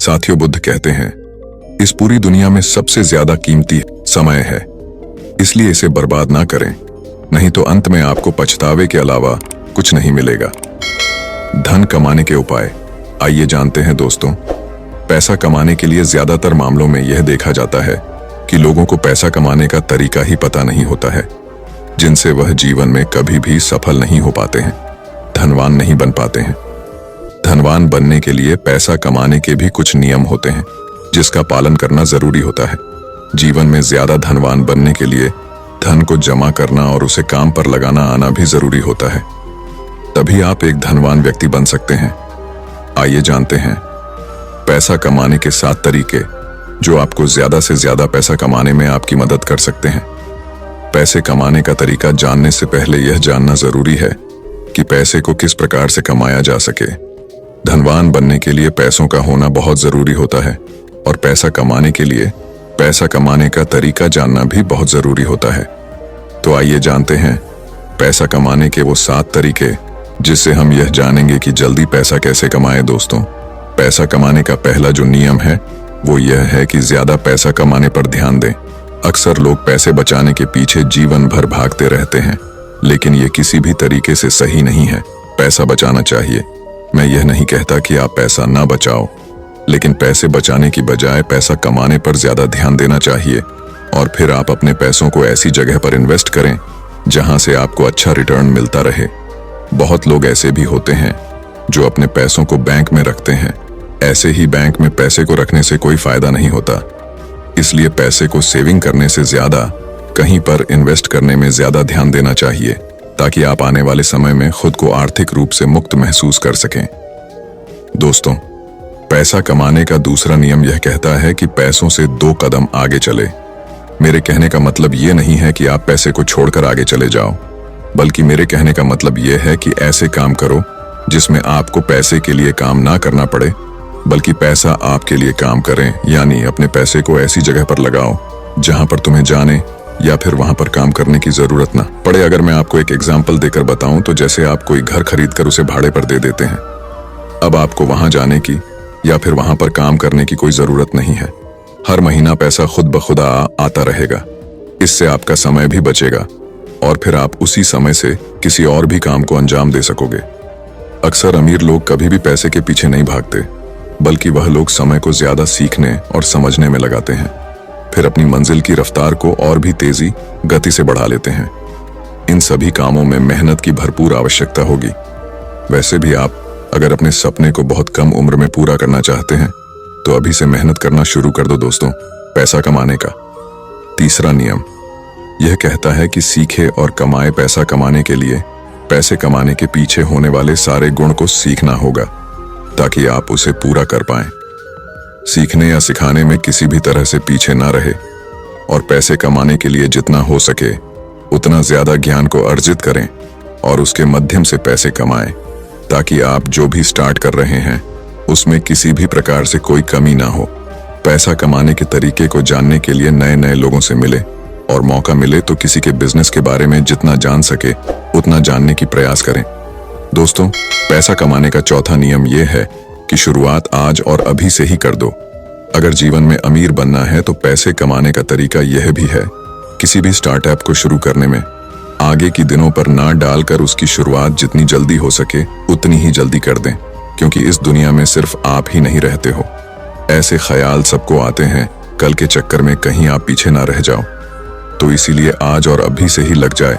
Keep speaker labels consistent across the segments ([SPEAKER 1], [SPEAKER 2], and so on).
[SPEAKER 1] साथियों, बुद्ध कहते हैं, इस पूरी दुनिया में सबसे ज्यादा कीमती समय है, इसलिए इसे बर्बाद ना करें, नहीं तो अंत में आपको पछतावे के अलावा कुछ नहीं मिलेगा। धन कमाने के उपाय आइए जानते हैं दोस्तों। पैसा कमाने के लिए ज्यादातर मामलों में यह देखा जाता है कि लोगों को पैसा कमाने का तरीका ही पता नहीं होता है, जिनसे वह जीवन में कभी भी सफल नहीं हो पाते हैं, धनवान नहीं बन पाते हैं। धनवान बनने के लिए पैसा कमाने के भी कुछ नियम होते हैं, जिसका पालन करना जरूरी होता है। जीवन में ज्यादा धनवान बनने के लिए धन को जमा करना और उसे काम पर लगाना आना भी जरूरी होता है, तभी आप एक धनवान व्यक्ति बन सकते हैं। आइए जानते हैं पैसा कमाने के 7 तरीके जो आपको ज्यादा से ज्यादा पैसा कमाने में आपकी मदद कर सकते हैं। पैसे कमाने का तरीका जानने से पहले यह जानना जरूरी है कि पैसे को किस प्रकार से कमाया जा सके। धनवान बनने के लिए पैसों का होना बहुत जरूरी होता है और पैसा कमाने के लिए पैसा कमाने का तरीका जानना भी बहुत जरूरी होता है। तो आइए जानते हैं पैसा कमाने के वो 7 तरीके, जिससे हम यह जानेंगे कि जल्दी पैसा कैसे कमाएं। दोस्तों, पैसा कमाने का पहला जो नियम है वो यह है कि ज्यादा पैसा कमाने पर ध्यान दें। अक्सर लोग पैसे बचाने के पीछे जीवन भर भागते रहते हैं, लेकिन ये किसी भी तरीके से सही नहीं है। पैसा बचाना चाहिए। मैं यह नहीं कहता कि आप पैसा ना बचाओ, लेकिन पैसे बचाने की बजाय पैसा कमाने पर ज्यादा ध्यान देना चाहिए और फिर आप अपने पैसों को ऐसी जगह पर इन्वेस्ट करें जहां से आपको अच्छा रिटर्न मिलता रहे। बहुत लोग ऐसे भी होते हैं जो अपने पैसों को बैंक में रखते हैं। ऐसे ही बैंक में पैसे को रखने से कोई फायदा नहीं होता, इसलिए पैसे को सेविंग करने से ज्यादा कहीं पर इन्वेस्ट करने में ज्यादा ध्यान देना चाहिए, ताकि आप आने वाले समय में खुद को आर्थिक रूप से मुक्त महसूस कर सकें। दोस्तों, पैसा कमाने का दूसरा नियम यह कहता है कि पैसों से 2 कदम आगे चले। मेरे कहने का मतलब ये नहीं है कि आप पैसे को छोड़कर आगे चले जाओ, बल्कि मेरे कहने का मतलब यह है कि ऐसे काम करो जिसमें आपको पैसे के लिए काम ना करना पड़े, बल्कि पैसा आपके लिए काम करें। यानी अपने पैसे को ऐसी जगह पर लगाओ जहां पर तुम्हें जाने या फिर वहां पर काम करने की जरूरत ना पड़े। अगर मैं आपको एक एग्जाम्पल देकर बताऊं तो जैसे आप कोई घर खरीद कर उसे भाड़े पर दे देते हैं। अब आपको वहां जाने की या फिर वहां पर काम करने की कोई जरूरत नहीं है। हर महीना पैसा खुद ब खुद आता रहेगा। इससे आपका समय भी बचेगा और फिर आप उसी समय से किसी और भी काम को अंजाम दे सकोगे। अक्सर अमीर लोग कभी भी पैसे के पीछे नहीं भागते, बल्कि वह लोग समय को ज्यादा सीखने और समझने में लगाते हैं, फिर अपनी मंजिल की रफ्तार को और भी तेजी गति से बढ़ा लेते हैं। इन सभी कामों में मेहनत की भरपूर आवश्यकता होगी। वैसे भी आप अगर अपने सपने को बहुत कम उम्र में पूरा करना चाहते हैं तो अभी से मेहनत करना शुरू कर दो। दोस्तों, पैसा कमाने का तीसरा नियम यह कहता है कि सीखे और कमाए। पैसा कमाने के लिए पैसे कमाने के पीछे होने वाले सारे गुण को सीखना होगा, ताकि आप उसे पूरा कर पाएं। सीखने या सिखाने में किसी भी तरह से पीछे ना रहे और पैसे कमाने के लिए जितना हो सके उतना ज्यादा ज्ञान को अर्जित करें और उसके माध्यम से पैसे कमाएं, ताकि आप जो भी स्टार्ट कर रहे हैं उसमें किसी भी प्रकार से कोई कमी ना हो। पैसा कमाने के तरीके को जानने के लिए नए नए लोगों से मिले और मौका मिले तो किसी के बिजनेस के बारे में जितना जान सके उतना जानने की प्रयास करें। दोस्तों, पैसा कमाने का चौथा नियम यह है कि शुरुआत आज और अभी से ही कर दो। अगर जीवन में अमीर बनना है तो पैसे कमाने का तरीका यह भी है, किसी भी स्टार्टअप को शुरू करने में आगे की दिनों पर ना डालकर उसकी शुरुआत जितनी जल्दी हो सके उतनी ही जल्दी कर दें, क्योंकि इस दुनिया में सिर्फ आप ही नहीं रहते हो। ऐसे ख्याल सबको आते हैं, कल के चक्कर में कहीं आप पीछे ना रह जाओ। तो इसीलिए आज और अभी से ही लग जाए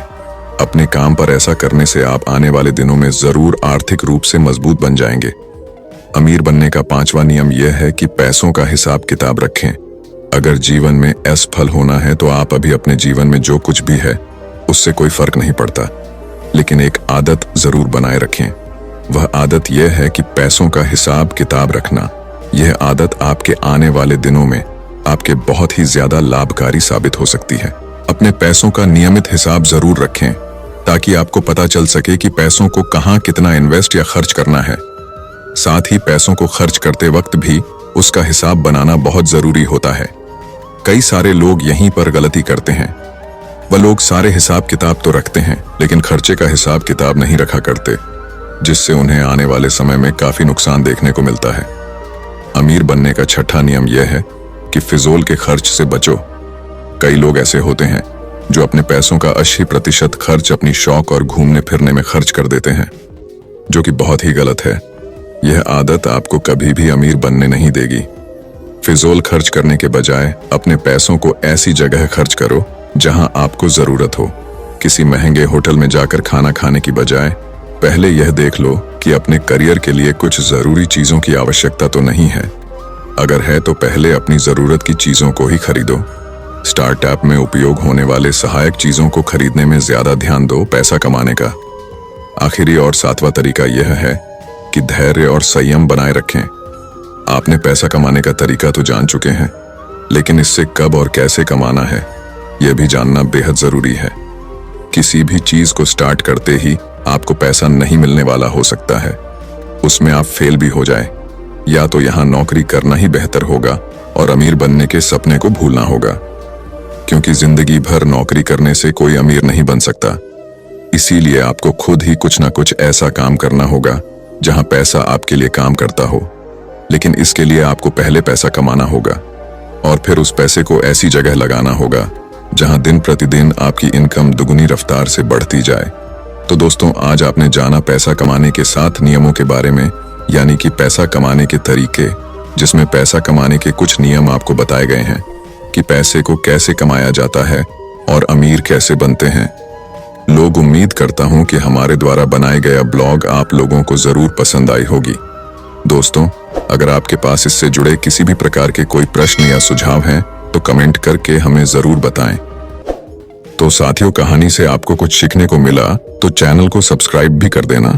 [SPEAKER 1] अपने काम पर। ऐसा करने से आप आने वाले दिनों में जरूर आर्थिक रूप से मजबूत बन जाएंगे। अमीर बनने का 5वां नियम यह है कि पैसों का हिसाब किताब रखें। अगर जीवन में असफल होना है तो आप अभी अपने जीवन में जो कुछ भी है उससे कोई फर्क नहीं पड़ता, लेकिन एक आदत जरूर बनाए रखें। वह आदत यह है कि पैसों का हिसाब किताब रखना। यह आदत आपके आने वाले दिनों में आपके बहुत ही ज्यादा लाभकारी साबित हो सकती है। अपने पैसों का नियमित हिसाब जरूर रखें, ताकि आपको पता चल सके कि पैसों को कहां कितना इन्वेस्ट या खर्च करना है। साथ ही पैसों को खर्च करते वक्त भी उसका हिसाब बनाना बहुत जरूरी होता है। कई सारे लोग यहीं पर गलती करते हैं। वह लोग सारे हिसाब किताब तो रखते हैं, लेकिन खर्चे का हिसाब किताब नहीं रखा करते, जिससे उन्हें आने वाले समय में काफी नुकसान देखने को मिलता है। अमीर बनने का छठा नियम यह है कि फिजूल के खर्च से बचो। कई लोग ऐसे होते हैं जो अपने पैसों का 80% खर्च अपनी शौक और घूमने फिरने में खर्च कर देते हैं, जो कि बहुत ही गलत है। यह आदत आपको कभी भी अमीर बनने नहीं देगी। फिजूल खर्च करने के बजाय अपने पैसों को ऐसी जगह खर्च करो जहां आपको जरूरत हो। किसी महंगे होटल में जाकर खाना खाने की बजाय पहले यह देख लो कि अपने करियर के लिए कुछ जरूरी चीजों की आवश्यकता तो नहीं है। अगर है तो पहले अपनी जरूरत की चीजों को ही खरीदो। स्टार्टअप में उपयोग होने वाले सहायक चीजों को खरीदने में ज्यादा ध्यान दो पैसा कमाने का। आखिरी और सातवां तरीका यह है कि धैर्य और संयम बनाए रखें। आपने पैसा कमाने का तरीका तो जान चुके हैं, लेकिन इससे कब और कैसे कमाना है यह भी जानना बेहद जरूरी है। किसी भी चीज को स्टार्ट करते ही आपको पैसा नहीं मिलने वाला हो सकता है, उसमें आप फेल भी हो जाए। या तो यहां नौकरी करना ही बेहतर होगा और अमीर बनने के सपने को भूलना होगा, क्योंकि जिंदगी भर नौकरी करने से कोई अमीर नहीं बन सकता। इसीलिए आपको खुद ही कुछ ना कुछ ऐसा काम करना होगा जहां पैसा आपके लिए काम करता हो। लेकिन इसके लिए आपको पहले पैसा कमाना होगा और फिर उस पैसे को ऐसी जगह लगाना होगा जहां दिन प्रतिदिन आपकी इनकम दुगुनी रफ्तार से बढ़ती जाए। तो दोस्तों, आज आपने जाना पैसा कमाने के 7 नियमों के बारे में, यानी कि पैसा कमाने के तरीके, जिसमें पैसा कमाने के कुछ नियम आपको बताए गए हैं कि पैसे को कैसे कमाया जाता है और अमीर कैसे बनते हैं। लोग उम्मीद करता हूं कि हमारे द्वारा बनाया गया ब्लॉग आप लोगों को जरूर पसंद आई होगी। दोस्तों, अगर आपके पास इससे जुड़े किसी भी प्रकार के कोई प्रश्न या सुझाव हैं तो कमेंट करके हमें जरूर बताएं। तो साथियों, कहानी से आपको कुछ सीखने को मिला तो चैनल को सब्सक्राइब भी कर देना।